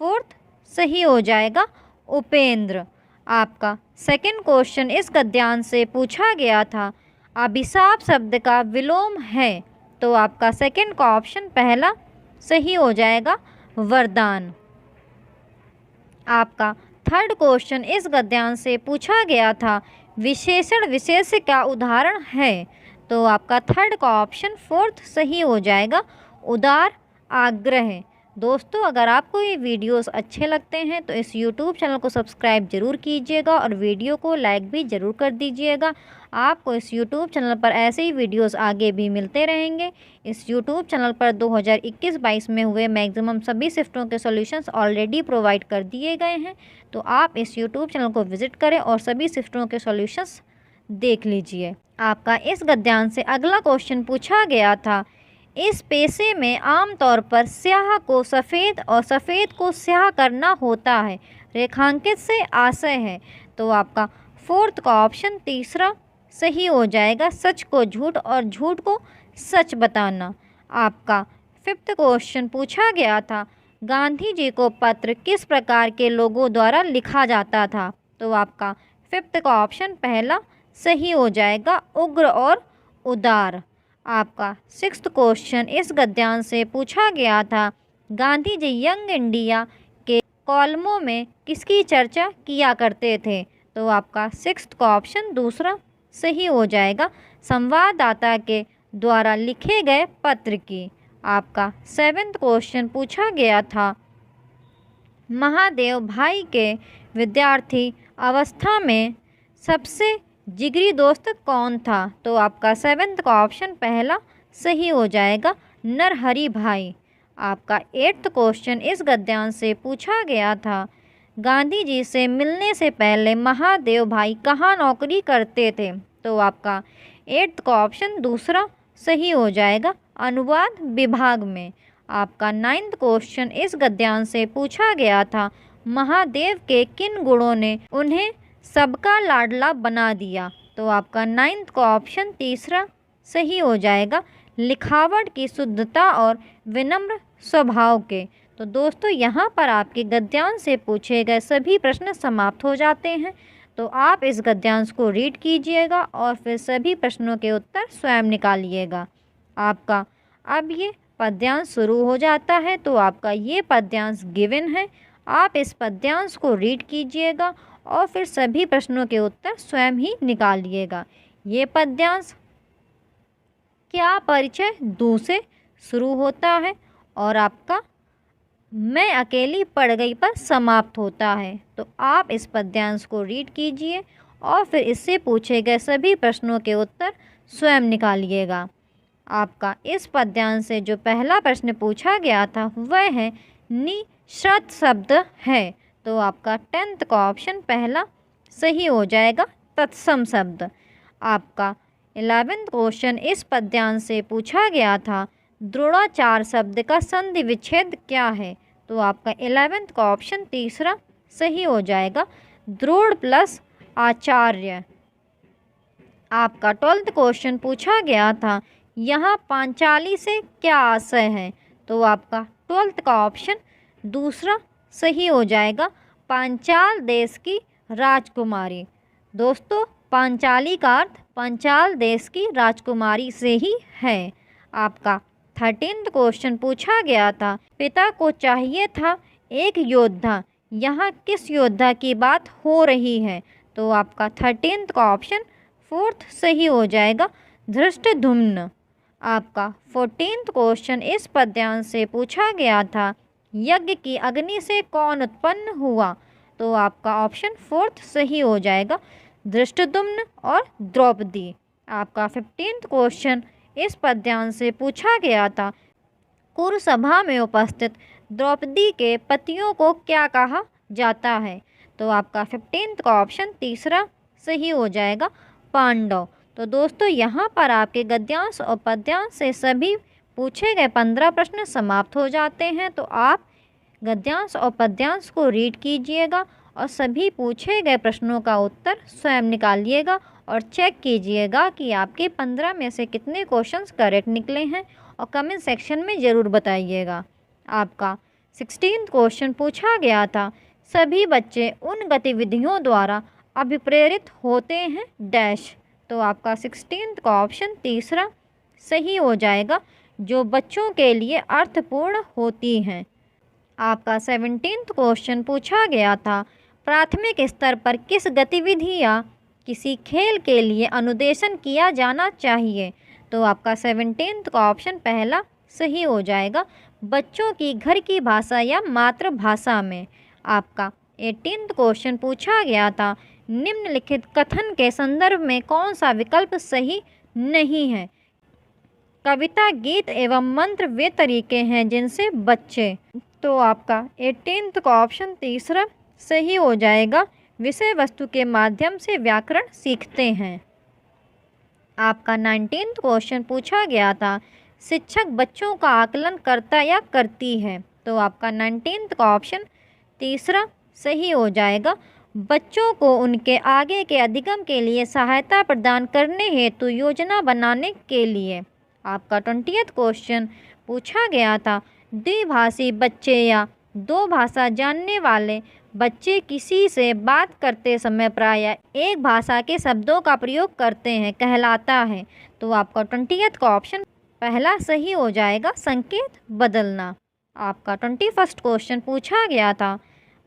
फोर्थ सही हो जाएगा, उपेंद्र। आपका सेकंड क्वेश्चन इस गद्यांश से पूछा गया था, अभिशाप शब्द का विलोम है। तो आपका सेकंड का ऑप्शन पहला सही हो जाएगा, वरदान। आपका थर्ड क्वेश्चन इस गद्यांश से पूछा गया था, विशेषण विशेष्य का उदाहरण है। तो आपका थर्ड का ऑप्शन फोर्थ सही हो जाएगा, उदार, आग्रह। दोस्तों अगर आपको ये वीडियोस अच्छे लगते हैं तो इस यूट्यूब चैनल को सब्सक्राइब ज़रूर कीजिएगा और वीडियो को लाइक भी ज़रूर कर दीजिएगा। आपको इस यूट्यूब चैनल पर ऐसे ही वीडियोस आगे भी मिलते रहेंगे। इस यूट्यूब चैनल पर 2021-22 में हुए मैक्सिमम सभी शिफ्टों के सॉल्यूशंस ऑलरेडी प्रोवाइड कर दिए गए हैं, तो आप इस यूट्यूब चैनल को विज़िट करें और सभी शिफ्टों के सॉल्यूशंस देख लीजिए। आपका इस गद्यांश से अगला क्वेश्चन पूछा गया था, इस पेशे में आमतौर पर स्याह को सफ़ेद और सफ़ेद को स्याह करना होता है, रेखांकित से आशय है। तो आपका फोर्थ का ऑप्शन तीसरा सही हो जाएगा, सच को झूठ और झूठ को सच बताना। आपका फिफ्थ क्वेश्चन पूछा गया था, गांधी जी को पत्र किस प्रकार के लोगों द्वारा लिखा जाता था। तो आपका फिफ्थ का ऑप्शन पहला सही हो जाएगा, उग्र और उदार। आपका सिक्स्थ क्वेश्चन इस गद्यांश से पूछा गया था, गांधी जी यंग इंडिया के कॉलमों में किसकी चर्चा किया करते थे। तो आपका सिक्स्थ का ऑप्शन दूसरा सही हो जाएगा, संवाददाता के द्वारा लिखे गए पत्र की। आपका सेवेंथ क्वेश्चन पूछा गया था, महादेव भाई के विद्यार्थी अवस्था में सबसे जिगरी दोस्त कौन था। तो आपका सेवेंथ का ऑप्शन पहला सही हो जाएगा, नरहरि भाई। आपका एट्थ क्वेश्चन इस गद्यांश से पूछा गया था, गांधी जी से मिलने से पहले महादेव भाई कहाँ नौकरी करते थे। तो आपका एट्थ का ऑप्शन दूसरा सही हो जाएगा, अनुवाद विभाग में। आपका नाइन्थ क्वेश्चन इस गद्यांश से पूछा गया था, महादेव के किन गुणों ने उन्हें सबका लाडला बना दिया। तो आपका नाइन्थ का ऑप्शन तीसरा सही हो जाएगा, लिखावट की शुद्धता और विनम्र स्वभाव के। तो दोस्तों यहाँ पर आपके गद्यांश से पूछे गए सभी प्रश्न समाप्त हो जाते हैं। तो आप इस गद्यांश को रीड कीजिएगा और फिर सभी प्रश्नों के उत्तर स्वयं निकालिएगा। आपका अब ये पद्यांश शुरू हो जाता है, तो आपका ये पद्यांश गिवन है। आप इस पद्यांश को रीड कीजिएगा और फिर सभी प्रश्नों के उत्तर स्वयं ही निकालिएगा। ये पद्यांश क्या परिचय दू से शुरू होता है और आपका मैं अकेली पड़ गई पर समाप्त होता है। तो आप इस पद्यांश को रीड कीजिए और फिर इससे पूछे गए सभी प्रश्नों के उत्तर स्वयं निकालिएगा। आपका इस पद्यांश से जो पहला प्रश्न पूछा गया था वह है निश्रत शब्द है। तो आपका 10th का ऑप्शन पहला सही हो जाएगा, तत्सम शब्द। आपका 11th क्वेश्चन इस पद्यांश से पूछा गया था, द्रोणाचार शब्द का संधि विच्छेद क्या है। तो आपका 11th का ऑप्शन तीसरा सही हो जाएगा, द्रोण प्लस आचार्य। आपका 12th क्वेश्चन पूछा गया था, यहाँ पांचाली से क्या आशय है। तो आपका 12th का ऑप्शन दूसरा सही हो जाएगा, पांचाल देश की राजकुमारी। दोस्तों पांचाली का अर्थ पांचाल देश की राजकुमारी से ही है। आपका 13th क्वेश्चन पूछा गया था, पिता को चाहिए था एक योद्धा, यहाँ किस योद्धा की बात हो रही है। तो आपका 13th का ऑप्शन फोर्थ सही हो जाएगा, धृष्टद्युम्न। आपका 14th क्वेश्चन इस पद्यांश से पूछा गया था, यज्ञ की अग्नि से कौन उत्पन्न हुआ। तो आपका ऑप्शन फोर्थ सही हो जाएगा, धृष्टद्युम्न और द्रौपदी। आपका 15th क्वेश्चन इस पद्यांश से पूछा गया था, कुरुसभा में उपस्थित द्रौपदी के पतियों को क्या कहा जाता है। तो आपका 15th का ऑप्शन तीसरा सही हो जाएगा, पांडव। तो दोस्तों यहाँ पर आपके गद्यांश और पद्यांश से सभी पूछे गए 15 प्रश्न समाप्त हो जाते हैं। तो आप गद्यांश और पद्यांश को रीड कीजिएगा और सभी पूछे गए प्रश्नों का उत्तर स्वयं निकालिएगा और चेक कीजिएगा कि आपके 15 में से कितने क्वेश्चंस करेक्ट निकले हैं और कमेंट सेक्शन में ज़रूर बताइएगा। आपका 16th क्वेश्चन पूछा गया था, सभी बच्चे उन गतिविधियों द्वारा अभिप्रेरित होते हैं डैश। तो आपका 16th का ऑप्शन तीसरा सही हो जाएगा, जो बच्चों के लिए अर्थपूर्ण होती हैं। आपका 17th क्वेश्चन पूछा गया था, प्राथमिक स्तर पर किस गतिविधि या किसी खेल के लिए अनुदेशन किया जाना चाहिए। तो आपका 17th का ऑप्शन पहला सही हो जाएगा, बच्चों की घर की भाषा या मातृभाषा में। आपका 18th क्वेश्चन पूछा गया था, निम्नलिखित कथन के संदर्भ में कौन सा विकल्प सही नहीं है। कविता, गीत एवं मंत्र वे तरीके हैं जिनसे बच्चे, तो आपका 18th का ऑप्शन तीसरा सही हो जाएगा। विषय वस्तु के माध्यम से व्याकरण सीखते हैं। आपका 19th क्वेश्चन पूछा गया था, शिक्षक बच्चों का आकलन करता या करती है, तो आपका 19th का ऑप्शन तीसरा सही हो जाएगा। बच्चों को उनके आगे के अधिगम के लिए सहायता प्रदान करने हेतु योजना बनाने के लिए। आपका 20th क्वेश्चन पूछा गया था, द्विभाषी बच्चे या दो भाषा जानने वाले बच्चे किसी से बात करते समय प्रायः एक भाषा के शब्दों का प्रयोग करते हैं कहलाता है, तो आपका 20th का ऑप्शन पहला सही हो जाएगा, संकेत बदलना। आपका 21st क्वेश्चन पूछा गया था,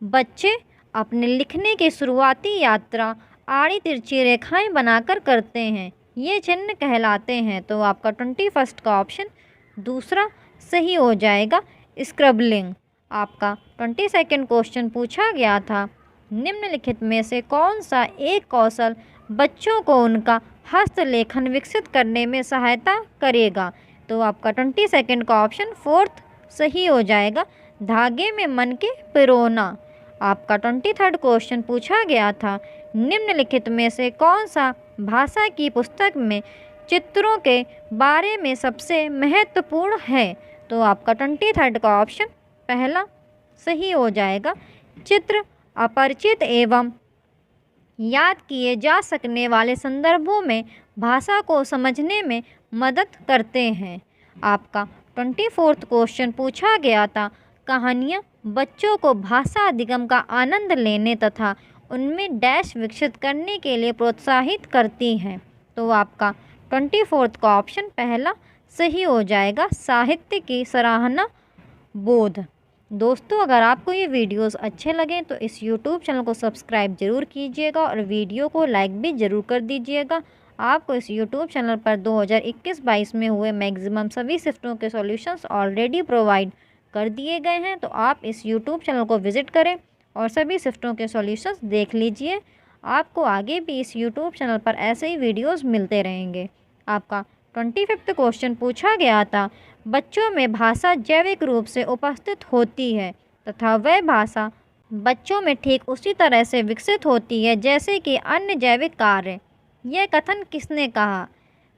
बच्चे अपने लिखने की शुरुआती यात्रा आड़ी तिरछी रेखाएं बनाकर करते हैं, ये चिन्ह कहलाते हैं, तो आपका 21st का ऑप्शन दूसरा सही हो जाएगा, स्क्रबलिंग। आपका 22nd क्वेश्चन पूछा गया था, निम्नलिखित में से कौन सा एक कौशल बच्चों को उनका हस्तलेखन विकसित करने में सहायता करेगा, तो आपका 22nd का ऑप्शन फोर्थ सही हो जाएगा, धागे में मन के पिरोना। आपका 23rd क्वेश्चन पूछा गया था, निम्नलिखित में से कौन सा भाषा की पुस्तक में चित्रों के बारे में सबसे महत्वपूर्ण है, तो आपका 23rd का ऑप्शन पहला सही हो जाएगा। चित्र अपरिचित एवं याद किए जा सकने वाले संदर्भों में भाषा को समझने में मदद करते हैं। आपका 24th क्वेश्चन पूछा गया था, कहानियाँ बच्चों को भाषा अधिगम का आनंद लेने तथा उनमें डैश विकसित करने के लिए प्रोत्साहित करती हैं, तो आपका 24th का ऑप्शन पहला सही हो जाएगा, साहित्य की सराहना बोध। दोस्तों, अगर आपको ये वीडियोस अच्छे लगें तो इस YouTube चैनल को सब्सक्राइब ज़रूर कीजिएगा और वीडियो को लाइक भी ज़रूर कर दीजिएगा। आपको इस YouTube चैनल पर 2021-22 में हुए मैक्सिमम सभी शिफ्टों के सॉल्यूशंस ऑलरेडी प्रोवाइड कर दिए गए हैं, तो आप इस YouTube चैनल को विज़िट करें और सभी शिफ्टों के सॉल्यूशंस देख लीजिए। आपको आगे भी इस YouTube चैनल पर ऐसे ही वीडियोस मिलते रहेंगे। आपका 25th क्वेश्चन पूछा गया था, बच्चों में भाषा जैविक रूप से उपस्थित होती है तथा वह भाषा बच्चों में ठीक उसी तरह से विकसित होती है जैसे कि अन्य जैविक कार्य, यह कथन किसने कहा,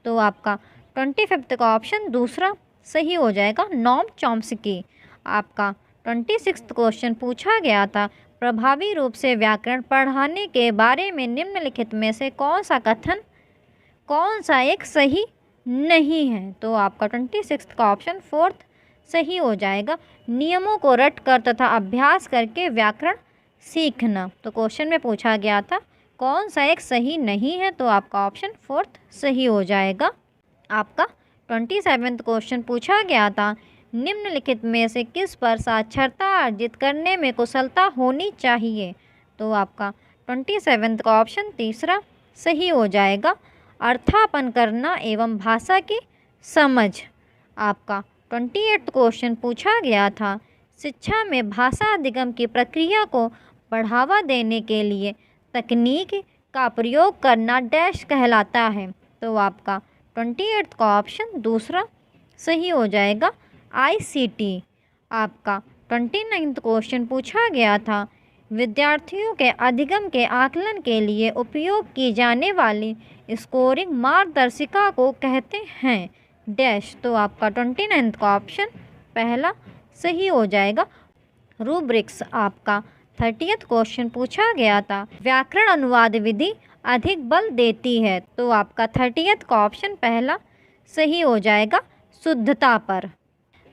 तो आपका 25th का ऑप्शन दूसरा सही हो जाएगा, नोम चॉम्स्की। आपका 26th क्वेश्चन पूछा गया था, प्रभावी रूप से व्याकरण पढ़ाने के बारे में निम्नलिखित में से कौन सा एक सही नहीं है, तो आपका 26th का ऑप्शन फोर्थ सही हो जाएगा, नियमों को रट कर तथा अभ्यास करके व्याकरण सीखना। तो क्वेश्चन में पूछा गया था कौन सा एक सही नहीं है, तो आपका ऑप्शन फोर्थ सही हो जाएगा। आपका 27th क्वेश्चन पूछा गया था, निम्नलिखित में से किस पर साक्षरता अर्जित करने में कुशलता होनी चाहिए, तो आपका 27th का ऑप्शन तीसरा सही हो जाएगा, अर्थापन करना एवं भाषा की समझ। आपका 28th क्वेश्चन पूछा गया था, शिक्षा में भाषा अधिगम की प्रक्रिया को बढ़ावा देने के लिए तकनीक का प्रयोग करना डैश कहलाता है, तो आपका 28th का ऑप्शन दूसरा सही हो जाएगा, ICT। आपका 29th क्वेश्चन पूछा गया था, विद्यार्थियों के अधिगम के आकलन के लिए उपयोग की जाने वाली स्कोरिंग मार्गदर्शिका को कहते हैं डैश, तो आपका 29th का ऑप्शन पहला सही हो जाएगा, रूब्रिक्स। आपका 30th क्वेश्चन पूछा गया था, व्याकरण अनुवाद विधि अधिक बल देती है, तो आपका 30th का ऑप्शन पहला सही हो जाएगा, शुद्धता पर।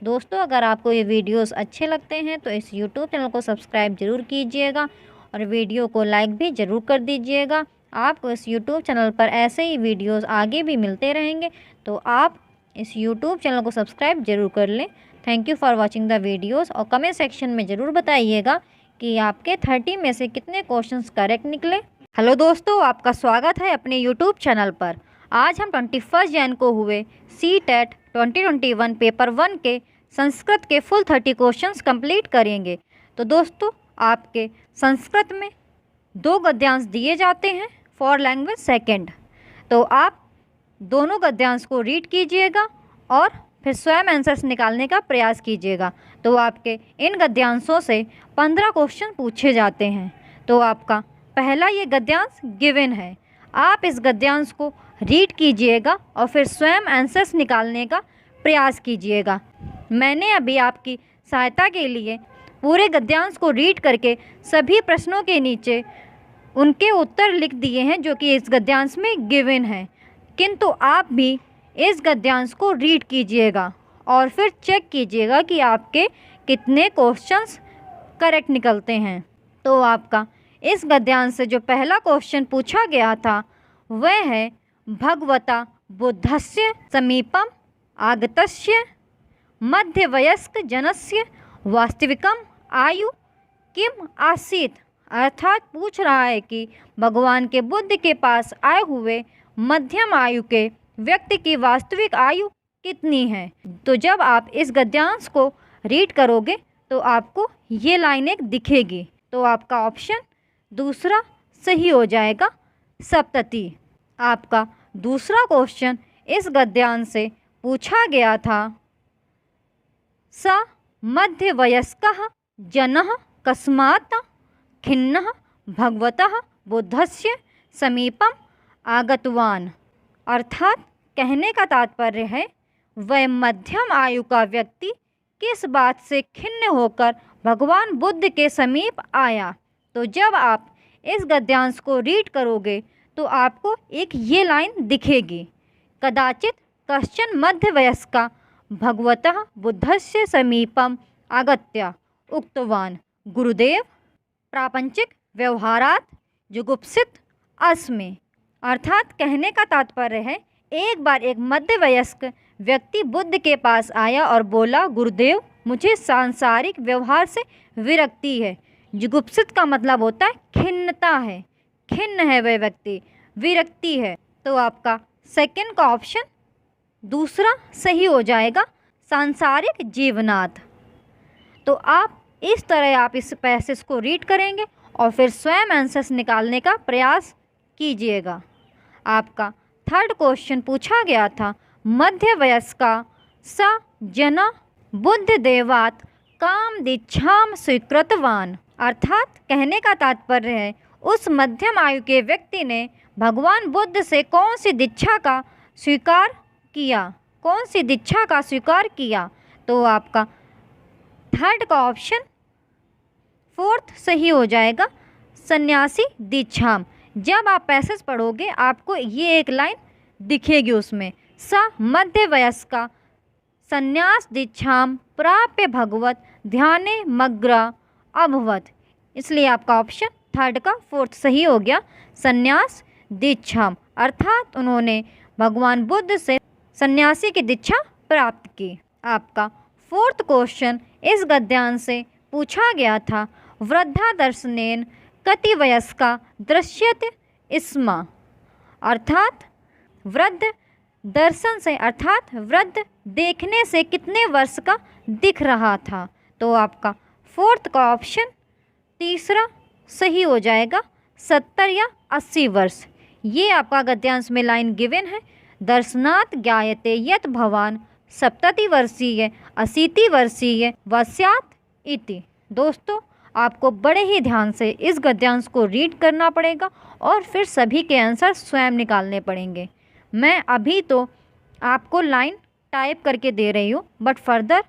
दोस्तों, अगर आपको ये वीडियोस अच्छे लगते हैं तो इस YouTube चैनल को सब्सक्राइब ज़रूर कीजिएगा और वीडियो को लाइक भी ज़रूर कर दीजिएगा। आपको इस YouTube चैनल पर ऐसे ही वीडियोस आगे भी मिलते रहेंगे, तो आप इस YouTube चैनल को सब्सक्राइब ज़रूर कर लें। Thank you for watching the videos और कमेंट सेक्शन में ज़रूर बताइएगा कि आपके 30 में से कितने क्वेश्चंस करेक्ट निकले। हेलो दोस्तों, आपका स्वागत है अपने YouTube चैनल पर। आज हम 21 जैन को हुए CTET 2021 पेपर 1 के संस्कृत के फुल 30 क्वेश्चंस कंप्लीट करेंगे। तो दोस्तों आपके संस्कृत में 2 गद्यांश दिए जाते हैं फॉर लैंग्वेज सेकंड। तो आप दोनों गद्यांश को रीड कीजिएगा और फिर स्वयं आंसर्स निकालने का प्रयास कीजिएगा। तो आपके इन गद्यांशों से 15 क्वेश्चन पूछे जाते हैं। तो आपका पहला ये गद्यांश गिवन है, आप इस गद्यांश को रीड कीजिएगा और फिर स्वयं आंसर्स निकालने का प्रयास कीजिएगा। मैंने अभी आपकी सहायता के लिए पूरे गद्यांश को रीड करके सभी प्रश्नों के नीचे उनके उत्तर लिख दिए हैं जो कि इस गद्यांश में गिवन है। किंतु आप भी इस गद्यांश को रीड कीजिएगा और फिर चेक कीजिएगा कि आपके कितने क्वेश्चंस करेक्ट निकलते हैं। तो आपका इस गद्यांश से जो पहला क्वेश्चन पूछा गया था वह है भगवता बुद्धस्य समीपम आगतस्य मध्यवयस्क जनस्य वास्तविकम आयु किम आसीत। अर्थात पूछ रहा है कि भगवान के बुद्ध के पास आए हुए मध्यम आयु के व्यक्ति की वास्तविक आयु कितनी है। तो जब आप इस गद्यांश को रीड करोगे तो आपको ये लाइनें दिखेगी। तो आपका ऑप्शन दूसरा सही हो जाएगा, सप्तति। आपका दूसरा क्वेश्चन इस गद्यांश से पूछा गया था, स मध्यवयस्कः जनः कस्मात् खिन्नः भगवतः बुद्धस्य समीपम आगतवान। अर्थात कहने का तात्पर्य है वह मध्यम आयु का व्यक्ति किस बात से खिन्न होकर भगवान बुद्ध के समीप आया। तो जब आप इस गद्यांश को रीड करोगे तो आपको एक ये लाइन दिखेगी, कदाचित कश्चन मध्यवयस्का भगवतः बुद्धस्य समीपम आगत्य उक्तवान गुरुदेव प्रापंचिक व्यवहारात जुगुप्सित अस्मि। अर्थात कहने का तात्पर्य है एक बार एक मध्यवयस्क व्यक्ति बुद्ध के पास आया और बोला, गुरुदेव मुझे सांसारिक व्यवहार से विरक्ति है। जुगुप्सित का मतलब होता है खिन्नता है, खिन्न है वह व्यक्ति, विरक्ति है। तो आपका सेकंड का ऑप्शन दूसरा सही हो जाएगा, सांसारिक जीवनात्। तो आप इस तरह आप इस पैसेज को रीड करेंगे और फिर स्वयं आंसर्स निकालने का प्रयास कीजिएगा। आपका थर्ड क्वेश्चन पूछा गया था, मध्य वयस्का स जना बुद्ध देवात काम दीक्षाम स्वीकृतवान। अर्थात कहने का तात्पर्य है उस मध्यम आयु के व्यक्ति ने भगवान बुद्ध से कौन सी दीक्षा का स्वीकार किया, कौन सी दीक्षा का स्वीकार किया। तो आपका थर्ड का ऑप्शन फोर्थ सही हो जाएगा, सन्यासी दीक्षाम। जब आप पैसेज पढ़ोगे आपको ये एक लाइन दिखेगी, उसमें स मध्य वयस्का संन्यास दीक्षाम प्राप्य भगवत ध्याने मग्रा अभवत। इसलिए आपका ऑप्शन थर्ड का फोर्थ सही हो गया, संन्यास दीक्षाम। अर्थात उन्होंने भगवान बुद्ध से सन्यासी की दीक्षा प्राप्त की। आपका फोर्थ क्वेश्चन इस गद्यांश से पूछा गया था, वृद्धा दर्शनेन कति वयस्का दृश्यते स्म। अर्थात वृद्ध दर्शन से अर्थात वृद्ध देखने से कितने वर्ष का दिख रहा था। तो आपका फोर्थ का ऑप्शन तीसरा सही हो जाएगा, 70 या 80 वर्ष। ये आपका गद्यांश में लाइन गिवन है, दर्शनात् ज्ञायते यत् भवान 70 वर्षीय 80 वर्षीय वस्यात् इति। दोस्तों आपको बड़े ही ध्यान से इस गद्यांश को रीड करना पड़ेगा और फिर सभी के आंसर स्वयं निकालने पड़ेंगे। मैं अभी तो आपको लाइन टाइप करके दे रही हूँ, बट फर्दर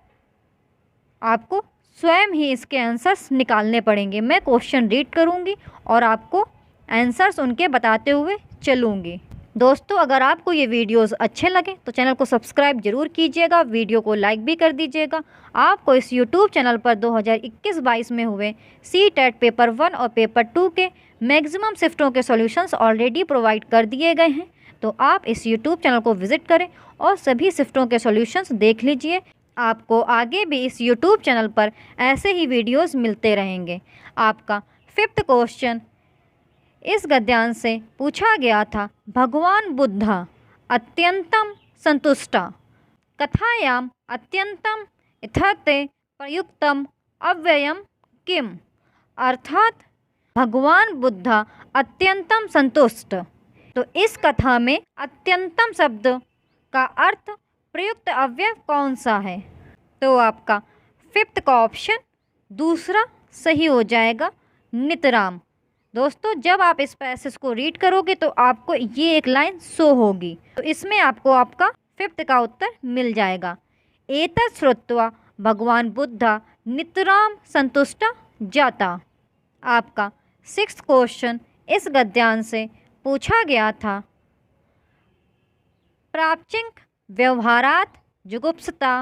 आपको स्वयं ही इसके आंसर्स निकालने पड़ेंगे। मैं क्वेश्चन रीड करूँगी और आपको आंसर्स उनके बताते हुए चलूँगी। दोस्तों अगर आपको ये वीडियोस अच्छे लगे तो चैनल को सब्सक्राइब जरूर कीजिएगा, वीडियो को लाइक भी कर दीजिएगा। आपको इस यूट्यूब चैनल पर 2021-22 में हुए CTET पेपर 1 और पेपर 2 के मैक्सिमम शिफ्टों के सॉल्यूशंस ऑलरेडी प्रोवाइड कर दिए गए हैं। तो आप इस यूट्यूब चैनल को विज़िट करें और सभी शिफ्टों के सॉल्यूशंस देख लीजिए। आपको आगे भी इस यूट्यूब चैनल पर ऐसे ही वीडियोज़ मिलते रहेंगे। आपका फिफ्थ क्वेश्चन इस गद्यांश से पूछा गया था, भगवान बुद्ध अत्यंतम संतुष्टा कथायाम अत्यंतम इथते प्रयुक्तम अव्ययम किम, अर्थात भगवान बुद्ध अत्यंतम संतुष्ट। तो इस कथा में अत्यंतम शब्द का अर्थ प्रयुक्त अव्यय कौन सा है? तो आपका फिफ्थ का ऑप्शन दूसरा सही हो जाएगा, नितराम। दोस्तों जब आप इस पैसेज को रीड करोगे तो आपको ये एक लाइन शो होगी, तो इसमें आपको आपका फिफ्थ का उत्तर मिल जाएगा। एतत् श्रुत्वा भगवान बुद्ध नितराम संतुष्टा जाता। आपका सिक्स्थ क्वेश्चन इस गद्यांश से पूछा गया था। प्रापंचिक व्यवहारात् जुगुप्सता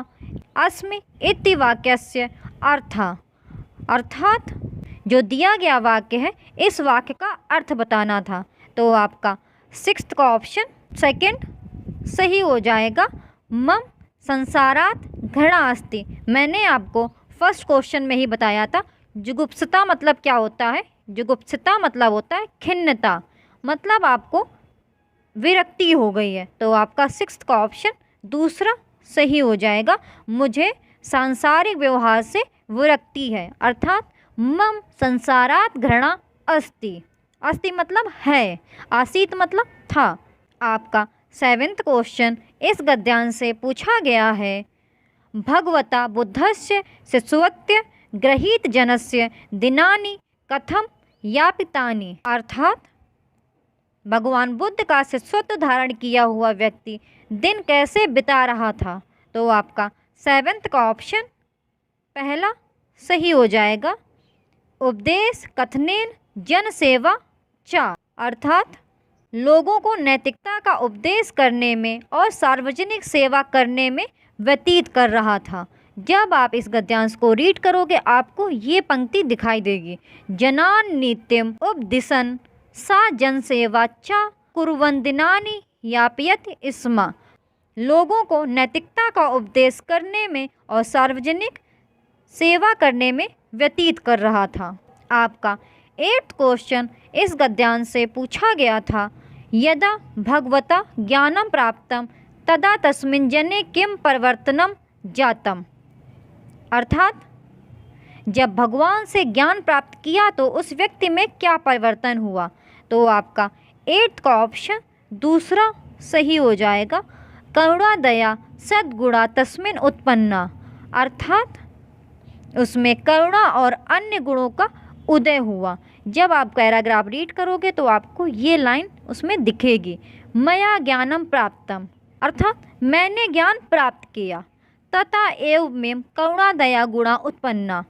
अस्मि इति वाक्यस्य अर्थः, अर्थात जो दिया गया वाक्य है इस वाक्य का अर्थ बताना था। तो आपका सिक्स्थ का ऑप्शन सेकंड सही हो जाएगा, मम संसारात घृणा अस्ति। मैंने आपको फर्स्ट क्वेश्चन में ही बताया था जुगुप्सता मतलब क्या होता है। जुगुप्सता मतलब होता है खिन्नता, मतलब आपको विरक्ति हो गई है। तो आपका सिक्स्थ का ऑप्शन दूसरा सही हो जाएगा, मुझे सांसारिक व्यवहार से विरक्ति है, अर्थात मम संसारात घृणा अस्ति। अस्ति मतलब है, आसीत मतलब था। आपका सेवेंथ क्वेश्चन इस गद्यांश से पूछा गया है। भगवता बुद्धस्य शिशुत्व गृहीत जनस्य दिनानि कथम यापितानि, अर्थात भगवान बुद्ध का शिष्यत्व धारण किया हुआ व्यक्ति दिन कैसे बिता रहा था। तो आपका सेवेंथ का ऑप्शन पहला सही हो जाएगा, उपदेश कथनेन जन सेवा चा, अर्थात लोगों को नैतिकता का उपदेश करने में और सार्वजनिक सेवा करने में व्यतीत कर रहा था। जब आप इस गद्यांश को रीड करोगे आपको ये पंक्ति दिखाई देगी, जनान नित्यम उपदिशन सा जनसेवा चा कुर्वन् दिनानि यापयत स्म। लोगों को नैतिकता का उपदेश करने में और सार्वजनिक सेवा करने में व्यतीत कर रहा था। आपका एट्थ क्वेश्चन इस गद्यांश से पूछा गया था। यदा भगवता ज्ञानम प्राप्तम तदा तस्मिन् जने किम परिवर्तनम जातम, अर्थात जब भगवान से ज्ञान प्राप्त किया तो उस व्यक्ति में क्या परिवर्तन हुआ। तो आपका एट्थ का ऑप्शन दूसरा सही हो जाएगा, करुणा दया सद्गुणा तस्मिन् उत्पन्ना, अर्थात उसमें करुणा और अन्य गुणों का उदय हुआ। जब आप पैराग्राफ रीड करोगे तो आपको ये लाइन उसमें दिखेगी, मया ज्ञानम प्राप्तम, अर्थात मैंने ज्ञान प्राप्त किया, तथा एव में करुणा दया गुणा उत्पन्ना,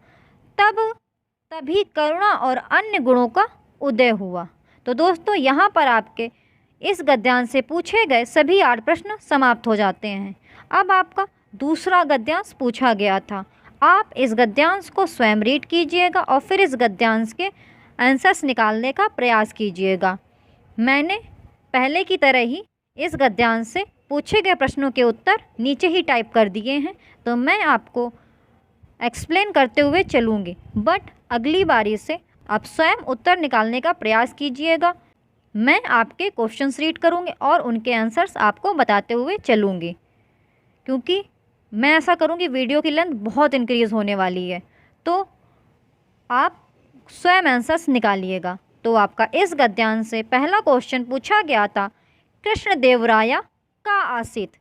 तभी करुणा और अन्य गुणों का उदय हुआ। तो दोस्तों यहाँ पर आपके इस गद्यांश से पूछे गए सभी 8 प्रश्न समाप्त हो जाते हैं। अब आपका दूसरा गद्यांश पूछा गया था। आप इस गद्यांश को स्वयं रीड कीजिएगा और फिर इस गद्यांश के आंसर्स निकालने का प्रयास कीजिएगा। मैंने पहले की तरह ही इस गद्यांश से पूछे गए प्रश्नों के उत्तर नीचे ही टाइप कर दिए हैं, तो मैं आपको एक्सप्लेन करते हुए चलूँगी, बट अगली बारी से आप स्वयं उत्तर निकालने का प्रयास कीजिएगा। मैं आपके क्वेश्चंस रीड करूँगी और उनके आंसर्स आपको बताते हुए चलूँगी, क्योंकि मैं ऐसा करूँगी वीडियो की लेंथ बहुत इंक्रीज़ होने वाली है, तो आप स्वयं आंसर्स निकालिएगा। तो आपका इस गद्यांश से पहला क्वेश्चन पूछा गया था, कृष्णदेवराय का आसीत।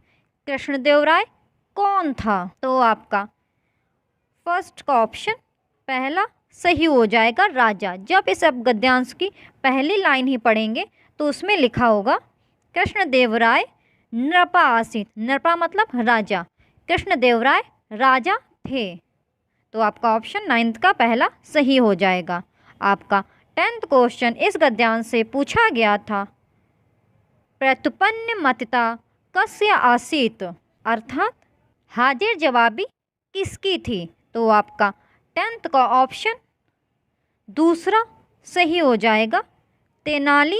कृष्णदेवराय कौन था? तो आपका फर्स्ट का ऑप्शन पहला सही हो जाएगा, राजा। जब इस अब गद्यांश की पहली लाइन ही पढ़ेंगे तो उसमें लिखा होगा कृष्णदेवराय नृपा आसीत। नृपा मतलब राजा, कृष्णदेवराय राजा थे। तो आपका ऑप्शन 9th का पहला सही हो जाएगा। आपका 10th क्वेश्चन इस गद्यांश से पूछा गया था, प्रत्युपन्न मतिता कस्य आसीत, अर्थात हाजिर जवाबी किसकी थी। तो आपका 10th का ऑप्शन दूसरा सही हो जाएगा, तेनाली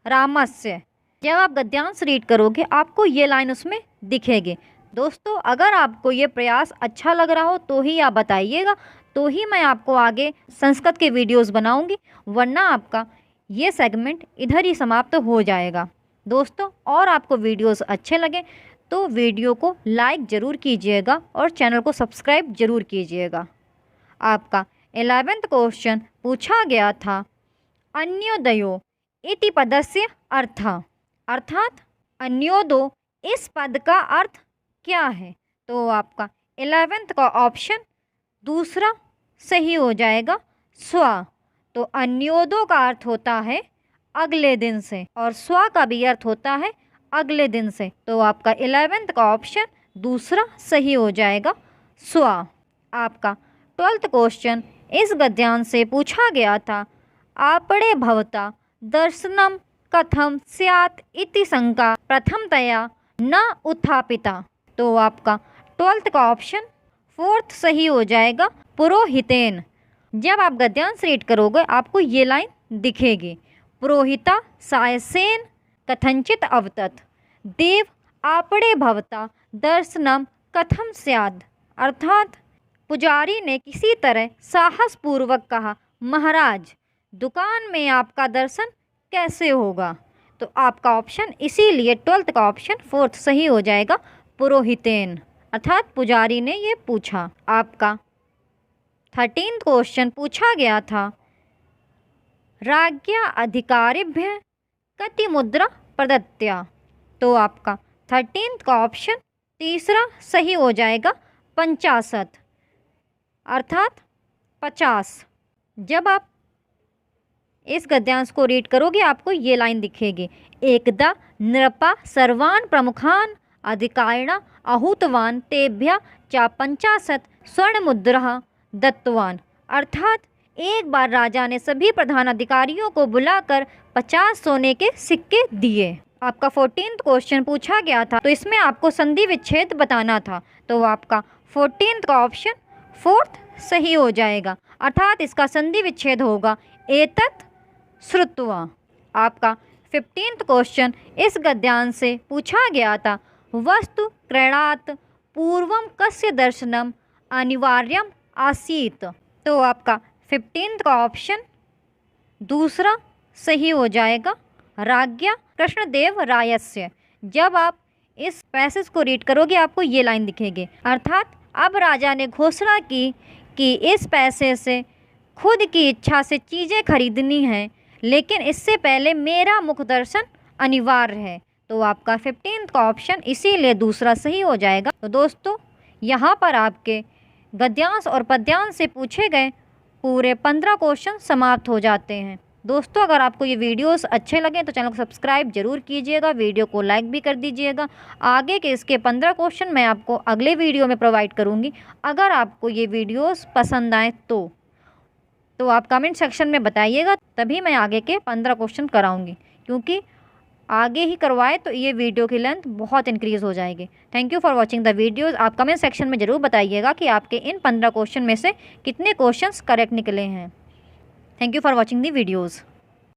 रामस्य। जब आप गद्यांश रीड करोगे आपको ये लाइन उसमें दिखेगी। दोस्तों अगर आपको ये प्रयास अच्छा लग रहा हो तो ही आप बताइएगा, तो ही मैं आपको आगे संस्कृत के वीडियोस बनाऊंगी, वरना आपका ये सेगमेंट इधर ही समाप्त हो जाएगा। दोस्तों और आपको वीडियोस अच्छे लगे तो वीडियो को लाइक ज़रूर कीजिएगा और चैनल को सब्सक्राइब ज़रूर कीजिएगा। आपका 11th क्वेश्चन पूछा गया था अन्योदयो इति पदस्य अर्थः, अर्थात अन्योदो इस पद का अर्थ क्या है। तो आपका 11th का ऑप्शन दूसरा सही हो जाएगा, स्व। तो अन्योदो का अर्थ होता है अगले दिन से और स्व का भी अर्थ होता है अगले दिन से। तो आपका 11th का ऑप्शन दूसरा सही हो जाएगा, स्व। आपका 12th क्वेश्चन इस गद्यांश से पूछा गया था आपणे भवता दर्शनम कथम स्यात् इति शंका प्रथमतया न उत्थापिता। तो आपका 12th का ऑप्शन 4th सही हो जाएगा, पुरोहितेन। जब आप गद्यांश रीड करोगे आपको ये लाइन दिखेगी, पुरोहिता सायसेन कथंचित अवतत देव आपणे भवता दर्शनम कथम स्याद, अर्थात पुजारी ने किसी तरह साहस पूर्वक कहा महाराज दुकान में आपका दर्शन कैसे होगा। तो आपका ऑप्शन इसीलिए 12th का ऑप्शन 4th सही हो जाएगा, पुरोहितेन, अर्थात पुजारी ने ये पूछा। आपका 13th क्वेश्चन पूछा गया था राज्ञा अधिकारिभ्य कति मुद्रा प्रदत्या। तो आपका 13th का ऑप्शन तीसरा सही हो जाएगा, 50, अर्थात 50। जब आप इस गद्यांश को रीड करोगे आपको ये लाइन दिखेगी, एकदा नृपा सर्वान् प्रमुखान् अधिकारिणा आहूतवान् तेभ्यः च 50 स्वर्णमुद्राः दत्तवान्, अर्थात एक बार राजा ने सभी प्रधान अधिकारियों को बुलाकर 50 सोने के सिक्के दिए। आपका 14th क्वेश्चन पूछा गया था तो इसमें आपको संधि विच्छेद बताना था। तो आपका 14th का ऑप्शन 4th सही हो जाएगा, अर्थात इसका संधि विच्छेद होगा एतत् श्रुत्वा। आपका 15th क्वेश्चन इस गद्यांश से पूछा गया था वस्तु क्रयणात् पूर्वं कस्य दर्शनम अनिवार्यम आसीत्। तो आपका 15th का ऑप्शन दूसरा सही हो जाएगा, राज्ञा कृष्णदेव रायस्य। जब आप इस पैसेज को रीड करोगे आपको ये लाइन दिखेगी, अर्थात अब राजा ने घोषणा की कि इस पैसे से खुद की इच्छा से चीज़ें खरीदनी हैं, लेकिन इससे पहले मेरा मुख दर्शन अनिवार्य है। तो आपका 15th का ऑप्शन इसीलिए दूसरा सही हो जाएगा। तो दोस्तों यहाँ पर आपके गद्यांश और पद्यांश से पूछे गए पूरे 15 क्वेश्चन समाप्त हो जाते हैं। दोस्तों अगर आपको ये वीडियोस अच्छे लगें तो चैनल को सब्सक्राइब जरूर कीजिएगा, वीडियो को लाइक भी कर दीजिएगा। आगे के इसके 15 क्वेश्चन मैं आपको अगले वीडियो में प्रोवाइड करूँगी। अगर आपको ये वीडियोस पसंद आए तो आप कमेंट सेक्शन में बताइएगा, तभी मैं आगे के 15 क्वेश्चन कराऊँगी, क्योंकि आगे ही करवाए तो ये वीडियो की लेंथ बहुत इंक्रीज़ हो जाएगी। Thank you for watching the videos. आप कमेंट सेक्शन में ज़रूर बताइएगा कि आपके इन 15 क्वेश्चन में से कितने क्वेश्चंस करेक्ट निकले हैं। Thank you for watching the videos.